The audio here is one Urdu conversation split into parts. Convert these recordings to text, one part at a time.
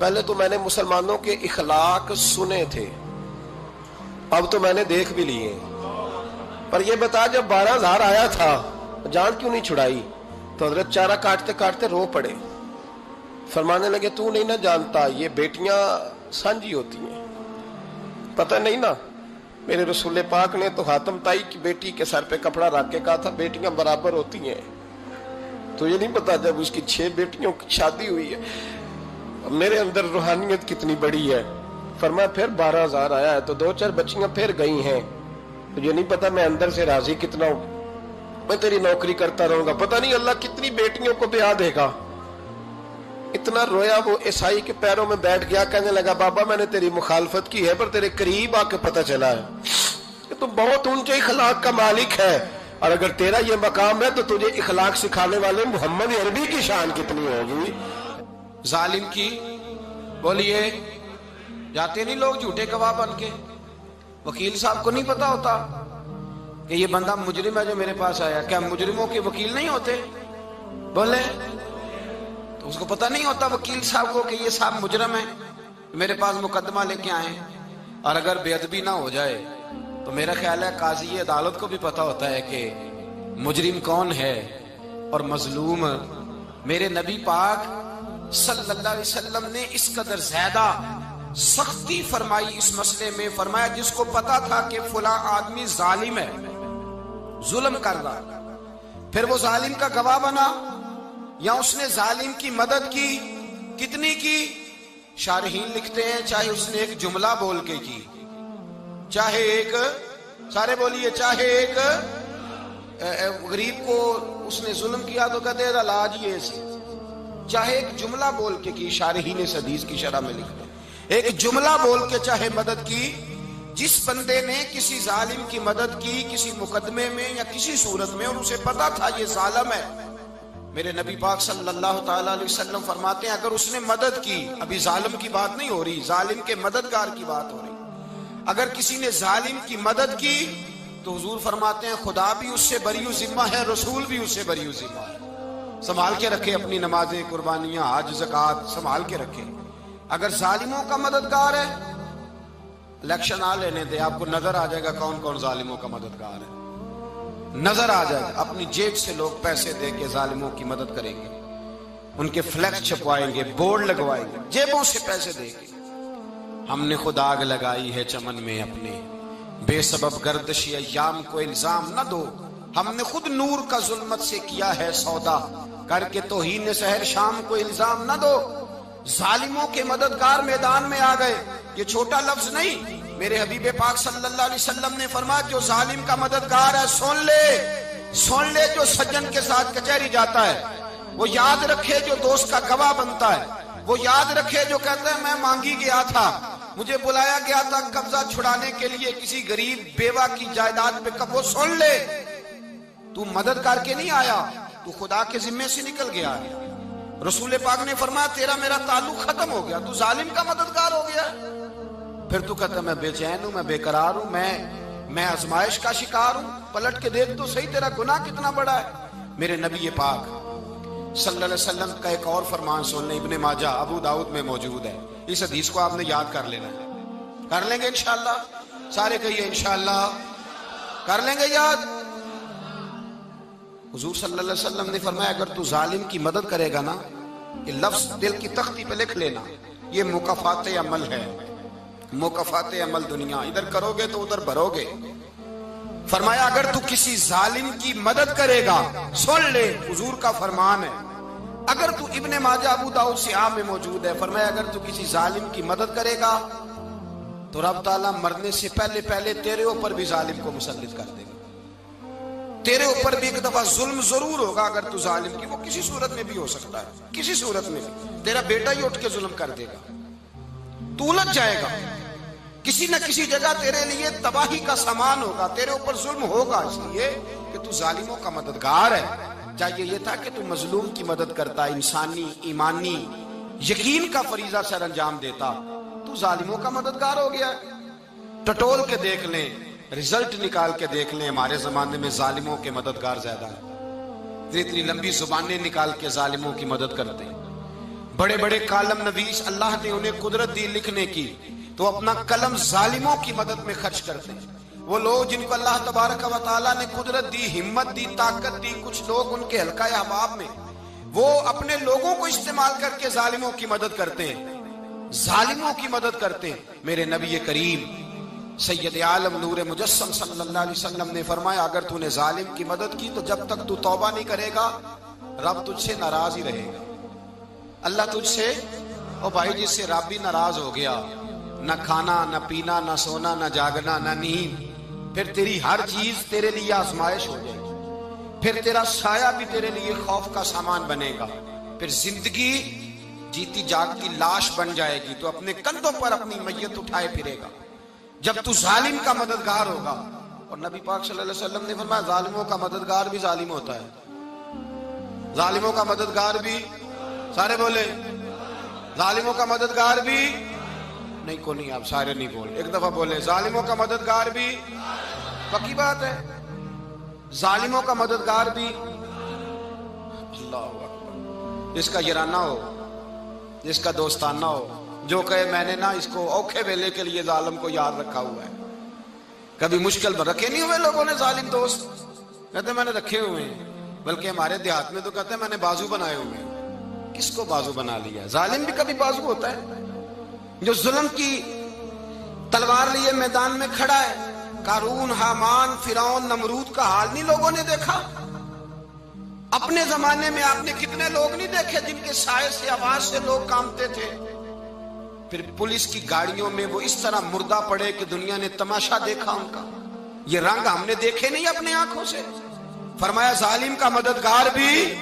پہلے تو میں نے مسلمانوں کے اخلاق سنے تھے، اب تو میں نے دیکھ بھی لیے، پر یہ بتا جب 12,000 آیا تھا جان کیوں نہیں چھڑائی؟ تو حضرت چارہ کاٹتے کاٹتے رو پڑے، فرمانے لگے تو نہیں نہ جانتا یہ بیٹیاں سانجی ہوتی ہیں، پتہ نہیں نا؟ میرے رسول پاک نے تو حاتم تائی کی بیٹی کے سر پہ کپڑا رکھ کے کہا تھا بیٹیاں برابر ہوتی ہیں، تو یہ نہیں پتا جب اس کی 6 بیٹیوں کی شادی ہوئی ہے میرے اندر روحانیت کتنی بڑی ہے۔ فرمایا پھر 12,000 آیا ہے تو 2-4 بچیاں پھر گئی ہیں، تو یہ نہیں پتا میں اندر سے راضی کتنا ہوں، میں تیری نوکری کرتا رہوں گا، پتہ نہیں اللہ کتنی بیٹیوں کو بیاہ دے گا۔ اتنا رویا وہ عیسائی کے پیروں میں بیٹھ گیا، کہنے لگا بابا میں نے تیری مخالفت کی ہے پر تیرے قریب آ کے پتہ چلا ہے کہ تو بہت اونچے اخلاق کا مالک ہے، اور اگر تیرا یہ مقام ہے تو تجھے اخلاق سکھانے والے محمد عربی کی شان کتنی ہوگی۔ ظالم کی بولیے جاتے نہیں لوگ جھوٹے گواہ بن کے، وکیل صاحب کو نہیں پتا ہوتا کہ یہ بندہ مجرم ہے جو میرے پاس آیا، کیا مجرموں کے وکیل نہیں ہوتے؟ بولے تو اس کو پتہ نہیں ہوتا وکیل صاحب کو کہ یہ صاحب مجرم ہے، میرے پاس مقدمہ لے کے آئے، اور اگر بے ادبی نہ ہو جائے تو میرا خیال ہے قاضی عدالت کو بھی پتا ہوتا ہے کہ مجرم کون ہے اور مظلوم۔ میرے نبی پاک صلی اللہ علیہ وسلم نے اس قدر زیادہ سختی فرمائی اس مسئلے میں، فرمایا جس کو پتا تھا کہ فلاں آدمی ظالم ہے، ظلم کر رہا، پھر وہ ظالم کا گواہ بنا یا اس نے ظالم کی مدد کی، کتنی کی؟ شارحین لکھتے ہیں چاہے اس نے ایک جملہ بول کے کی، چاہے ایک، سارے بولیے، چاہے ایک غریب کو اس نے ظلم کیا تو کہتے ہیں علاج یہ سی، چاہے ایک جملہ بول کے کی، شارحین اس حدیث کی شرح میں لکھتے ہیں ایک جملہ بول کے چاہے مدد کی، جس بندے نے کسی ظالم کی مدد کی کسی مقدمے میں یا کسی صورت میں اور اسے پتا تھا یہ ظالم ہے، میرے نبی پاک صلی اللہ تعالیٰ علیہ وسلم فرماتے ہیں اگر اس نے مدد کی، ابھی ظالم کی بات نہیں ہو رہی، ظالم کے مددگار کی بات ہو رہی، اگر کسی نے ظالم کی مدد کی تو حضور فرماتے ہیں خدا بھی اس سے بری و ذمہ ہے، رسول بھی اس سے بری و ذمہ ہے۔ سنبھال کے رکھے اپنی نمازیں، قربانیاں، حج، زکوٰۃ سنبھال کے رکھے۔ اگر ظالموں کا مددگار ہے، الیکشن آ لینے دے، آپ کو نظر آ جائے گا کون کون ظالموں کا مددگار ہے، نظر آ جائے گا۔ اپنی جیب سے لوگ پیسے دے کے ظالموں کی مدد کریں گے، ان کے فلیکس چھپوائیں گے، بورڈ لگوائیں گے، جیبوں سے پیسے دے گے۔ ہم نے خود آگ لگائی ہے چمن میں اپنے، بے سبب گردشی ایام کو الزام نہ دو، ہم نے خود نور کا ظلمت سے کیا ہے سودا، کر کے توہین سحر شام کو الزام نہ دو۔ ظالموں کے مددگار میدان میں آ گئے، یہ چھوٹا لفظ نہیں، میرے حبیب پاک صلی اللہ علیہ وسلم نے فرمایا جو ظالم کا مددگار ہے سن لے جو سجن کے ساتھ کچہری جاتا ہے، وہ یاد رکھے جو دوست کا گواہ بنتا ہے، وہ یاد رکھے جو کہتا ہے میں مانگی گیا تھا، مجھے بلایا گیا تھا قبضہ چھڑانے کے لیے کسی غریب بیوہ کی جائیداد پہ، وہ سن لے تو مدد کر کے نہیں آیا، تو خدا کے ذمے سے نکل گیا ہے۔ رسول پاک نے فرمایا تیرا میرا تعلق ختم ہو گیا، تو ظالم کا مددگار ہو گیا، پھر تو کہتا میں بے چین ہوں، میں بے قرار ہوں، میں آزمائش کا شکار ہوں، پلٹ کے دیکھ تو صحیح تیرا گناہ کتنا بڑا ہے۔ میرے نبی پاک صلی اللہ علیہ وسلم کا ایک اور فرمان سن لیں، ابن ماجہ ابو داؤد میں موجود ہے، اس حدیث کو آپ نے یاد کر لینا ہے، کر لیں گے انشاءاللہ، سارے کہیے انشاءاللہ کر لیں گے یاد۔ حضور صلی اللہ علیہ وسلم نے فرمایا اگر تو ظالم کی مدد کرے گا نا، یہ لفظ دل کی تختی پہ لکھ لینا، یہ مکافات عمل ہے، مکافات عمل دنیا، ادھر کرو گے تو ادھر بھرو گے۔ فرمایا اگر تو کسی ظالم کی مدد کرے گا، سن لے حضور کا فرمان ہے، اگر تو ابن ماجہ ابو داؤد سیاہ میں موجود ہے، فرمایا اگر تو کسی ظالم کی مدد کرے گا تو رب تعالیٰ مرنے سے پہلے پہلے تیرے اوپر بھی ظالم کو مسلط کر دے گا، تیرے اوپر بھی ایک دفعہ ظلم ضرور ہوگا اگر تو ظالم کی، وہ کسی صورت میں بھی ہو سکتا ہے، کسی صورت میں بھی، تیرا بیٹا ہی اٹھ کے ظلم کر دے گا، تو الجھ جائے گا، کسی نہ کسی جگہ تیرے لیے تباہی کا سامان ہوگا، تیرے اوپر ظلم ہوگا، اس لیے کہ تو ظالموں کا مددگار ہے۔ چاہیے یہ تھا کہ تو مظلوم کی مدد کرتا، انسانی ایمانی یقین کا فریضہ سر انجام دیتا، تو ظالموں کا مددگار ہو گیا۔ ٹٹول کے دیکھ لیں، رزلٹ نکال کے دیکھ لیں، ہمارے زمانے میں ظالموں کے مددگار زیادہ ہیں، اتنی لمبی زبانیں نکال کے ظالموں کی مدد کرتے ہیں، بڑے بڑے کالم نویس اللہ نے انہیں قدرت دی لکھنے کی، تو اپنا قلم ظالموں کی مدد میں خرچ کرتے ہیں۔ وہ لوگ جن کو اللہ تبارک و تعالیٰ نے قدرت دی، ہمت دی، طاقت دی، کچھ لوگ ان کے حلقہ احباب میں، وہ اپنے لوگوں کو استعمال کر کے ظالموں کی مدد کرتے ہیں، ظالموں کی مدد کرتے ہیں۔ میرے نبی کریم سید عالم نور مجسم صلی اللہ علیہ وسلم نے فرمایا، اگر تو نے ظالم کی مدد کی تو جب تک تو توبہ نہیں کرے گا رب تجھ سے ناراض ہی رہے گا۔ اللہ تجھ سے، او بھائی جس سے رب بھی ناراض ہو گیا، نہ کھانا نہ پینا نہ سونا نہ جاگنا نہ نیند، پھر تیری ہر چیز تیرے لیے آزمائش ہو جائے گی، پھر تیرا سایہ بھی تیرے لیے خوف کا سامان بنے گا، پھر زندگی جیتی جاگتی لاش بن جائے گی، تو اپنے کندھوں پر اپنی میت اٹھائے پھرے گا جب تو ظالم کا مددگار ہوگا۔ اور نبی پاک صلی اللہ علیہ وسلم نے فرمایا ظالموں کا مددگار بھی ظالم ہوتا ہے، ظالموں کا مددگار بھی، سارے بولے ظالموں کا مددگار بھی نہیں، کو نہیں، آپ سارے نہیں بولے، ایک دفعہ بولے ظالموں کا مددگار بھی، پکی بات ہے، ظالموں کا مددگار بھی۔ اللہ اکبر، جس کا یارانہ ہو، جس کا دوستانہ ہو، جو کہے میں نے نا اس کو اوکھے ویلے کے لیے ظالم کو یاد رکھا ہوا ہے۔ کبھی مشکل میں رکھے نہیں ہوئے لوگوں نے ظالم دوست، کہتے میں نے رکھے ہوئے ہیں، بلکہ ہمارے دیہات میں تو کہتے ہیں میں نے بازو بنائے ہوئے ہیں۔ کس کو بازو بنا لیا؟ ظالم بھی کبھی بازو ہوتا ہے، جو ظلم کی تلوار لیے میدان میں کھڑا ہے۔ قارون، حامان، فرعون، نمرود کا حال نہیں لوگوں نے دیکھا؟ اپنے زمانے میں آپ نے کتنے لوگ نہیں دیکھے جن کے سائے سے، آواز سے لوگ کانپتے تھے؟ پھر پولیس کی گاڑیوں میں وہ اس طرح مردہ پڑے کہ دنیا نے تماشا دیکھا ان کا۔ یہ رنگ ہم نے دیکھے نہیں اپنے آنکھوں سے۔ فرمایا ظالم کا مددگار بھی،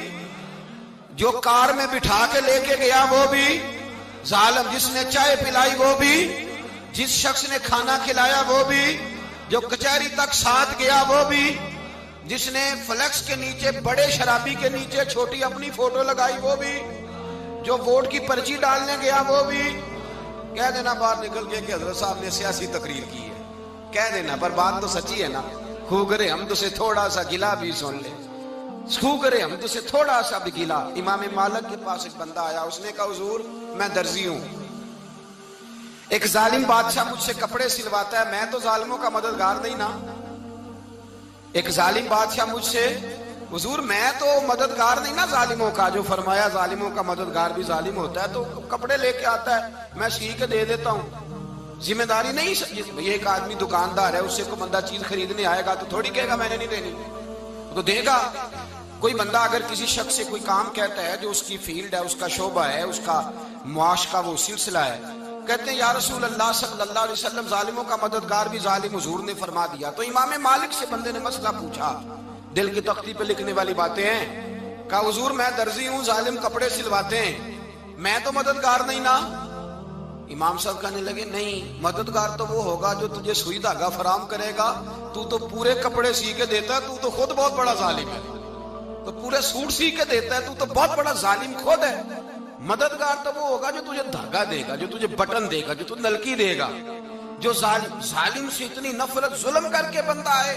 جو کار میں بٹھا کے لے کے گیا وہ بھی ظالم، جس نے چائے پلائی وہ بھی، جس شخص نے کھانا کھلایا وہ بھی، جو کچہری تک ساتھ گیا وہ بھی، جس نے فلیکس کے نیچے، بڑے شرابی کے نیچے چھوٹی اپنی فوٹو لگائی وہ بھی، جو ووٹ کی پرچی ڈالنے گیا وہ بھی۔ کہہ دینا باہر نکل کے کہ حضرت صاحب نے سیاسی تقریر کی ہے، کہہ دینا، پر بات تو سچی ہے نا۔ خو کرے ہم تو سے تھوڑا سا گلا بھی سن لے، خو کرے ہم تو سے تھوڑا سا بھی گلا۔ امام مالک کے پاس ایک بندہ آیا، اس نے کہا حضور میں درزی ہوں، ایک ظالم بادشاہ مجھ سے کپڑے سلواتا ہے، میں تو ظالموں کا مددگار نہیں نا۔ ایک ظالم بادشاہ مجھ سے، حضور میں تو مددگار نہیں نا ظالموں کا، جو فرمایا ظالموں کا مددگار بھی ظالم ہوتا ہے، تو کپڑے لے کے آتا ہے میں سی کے دے دیتا ہوں، ذمہ داری نہیں۔ یہ ایک آدمی دکاندار ہے، اس سے کوئی بندہ چیز خریدنے آئے گا تو تھوڑی کہے گا میں نے نہیں دینی، تو دے گا۔ کوئی بندہ اگر کسی شخص سے کوئی کام کہتا ہے جو اس کی فیلڈ ہے، اس کا شعبہ ہے، اس کا معاش کا وہ سلسلہ ہے، کہتے ہیں یا رسول اللہ صلی اللہ علیہ وسلم ظالموں کا مددگار بھی ظالم، حضور نے فرما دیا۔ تو امام مالک سے بندے نے مسئلہ پوچھا، دل کی تختی پہ لکھنے والی باتیں ہیں، کہا حضور میں درزی ہوں، ظالم کپڑے سلواتے ہیں، میں تو مددگار نہیں نا۔ امام صاحب کہنے لگے نہیں، مددگار تو وہ ہوگا جو تجھے سوئی دھاگا فراہم کرے گا، تو پورے کپڑے سی کے دیتا ہے، تو خود بہت بڑا ظالم ہے، تو پورے سوٹ سی کے دیتا ہے، تو بہت بڑا ظالم خود ہے۔ مددگار تو وہ ہوگا جو تجھے دھاگا دے گا، جو تجھے بٹن دے گا، جو تجھے نلکی دے گا۔ جو ظالم سے اتنی نفرت، ظلم کر کے بندہ ہے،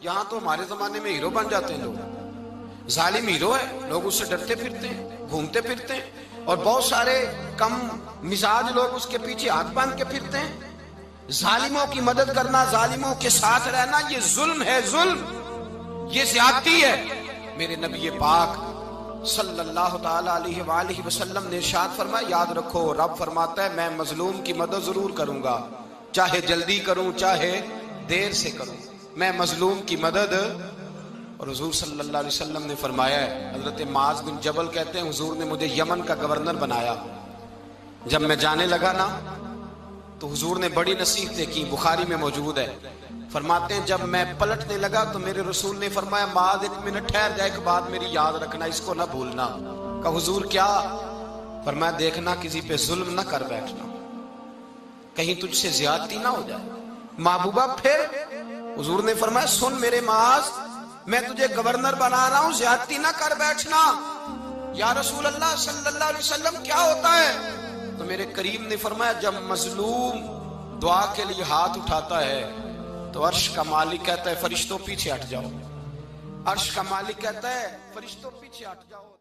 یہاں تو ہمارے زمانے میں ہیرو بن جاتے ہیں لوگ، ظالم ہیرو ہے، لوگ اس سے ڈرتے پھرتے ہیں، گھومتے پھرتے ہیں، اور بہت سارے کم مزاج لوگ اس کے پیچھے ہاتھ باندھ کے پھرتے ہیں۔ ظالموں کی مدد کرنا، ظالموں کے ساتھ رہنا، یہ ظلم ہے، ظلم، یہ زیادتی ہے۔ میرے نبی پاک صلی اللہ تعالی علیہ وآلہ وسلم نے ارشاد فرمایا، یاد رکھو رب فرماتا ہے میں مظلوم کی مدد ضرور کروں گا، چاہے جلدی کروں چاہے دیر سے کروں، میں مظلوم کی مدد۔ اور حضور صلی اللہ علیہ وسلم نے فرمایا ہے، حضرت معاذ بن جبل کہتے ہیں حضور نے مجھے یمن کا گورنر بنایا، جب میں جانے لگا نا تو حضور نے بڑی نصیحتیں کی، بخاری میں موجود ہے، فرماتے ہیں جب میں پلٹنے لگا تو میرے رسول نے فرمایا معاذ ایک منٹ ٹھہر جا، ایک بات میری یاد رکھنا، اس کو نہ بھولنا۔ کہا حضور کیا؟ فرمایا دیکھنا کسی پہ ظلم نہ کر بیٹھنا، کہیں تجھ سے زیادتی نہ ہو جائے۔ محبوبہ پھر حضور نے فرمایا سن میرے معاذ، میں تجھے گورنر بنا رہا ہوں، زیادتی نہ کر بیٹھنا۔ یا رسول اللہ صلی اللہ علیہ وسلم کیا ہوتا ہے؟ تو میرے کریم نے فرمایا جب مظلوم دعا کے لیے ہاتھ اٹھاتا ہے تو عرش کا مالک کہتا ہے فرشتوں پیچھے ہٹ جاؤ، عرش کا مالک کہتا ہے فرشتوں پیچھے ہٹ جاؤ۔